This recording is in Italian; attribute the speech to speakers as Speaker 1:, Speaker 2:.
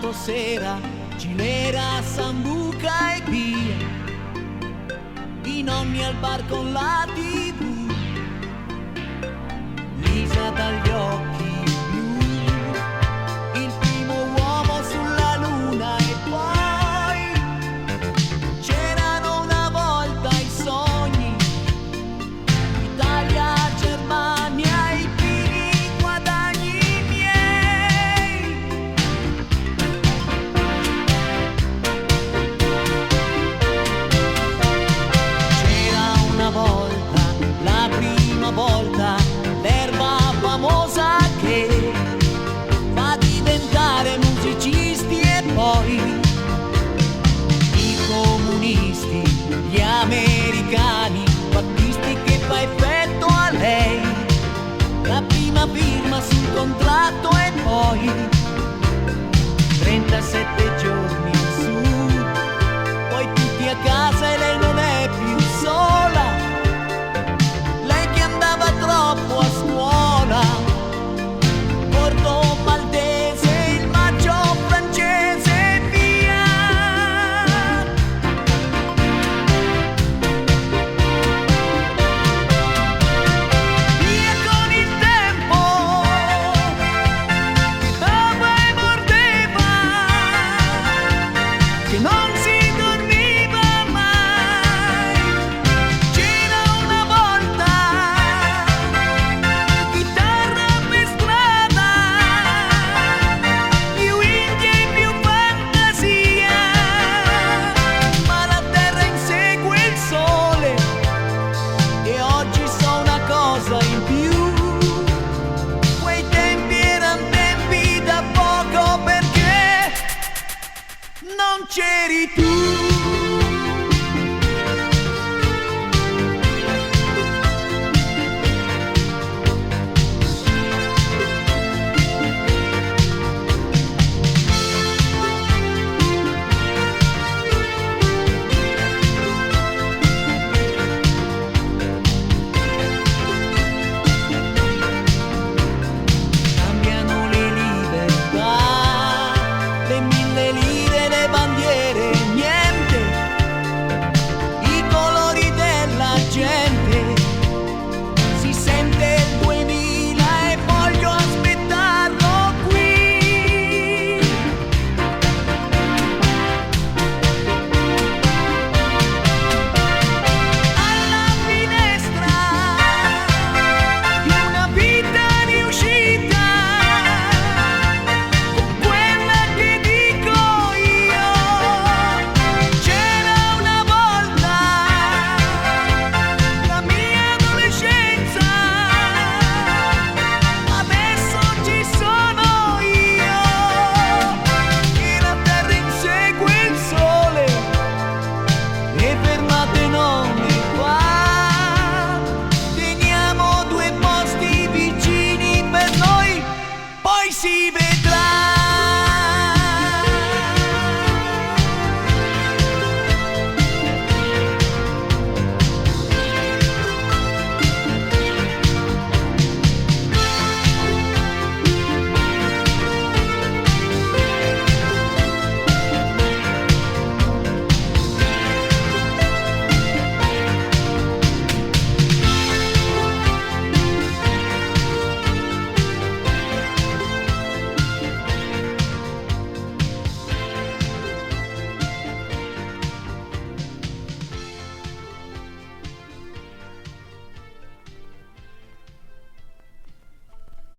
Speaker 1: sabato sera, Cinera, Sambuca e via, i nonni al bar con la TV, Lisa dagli occhi blu, il primo uomo sulla luna e poi c'erano una volta i sogni, Italia, Germania, i primi guadagni miei. C'era una volta, la prima volta, l'erba famosa che fa diventare musicisti e poi i comunisti, gli americani, Battisti che fa effetto a lei, la prima firma sul contratto e poi 37 giorni su, poi tutti a casa e lei non è più sola, lei che andava troppo a scuola, Bordo Valdese, il maggio francese e via. Via con il tempo, che dava e mordeva, che non si dormiva mai. C'era una volta, chitarra per strada, più indie e più fantasia, ma la terra insegue il sole e oggi so una cosa in più, quei tempi erano tempi da poco perché non c'eri tu.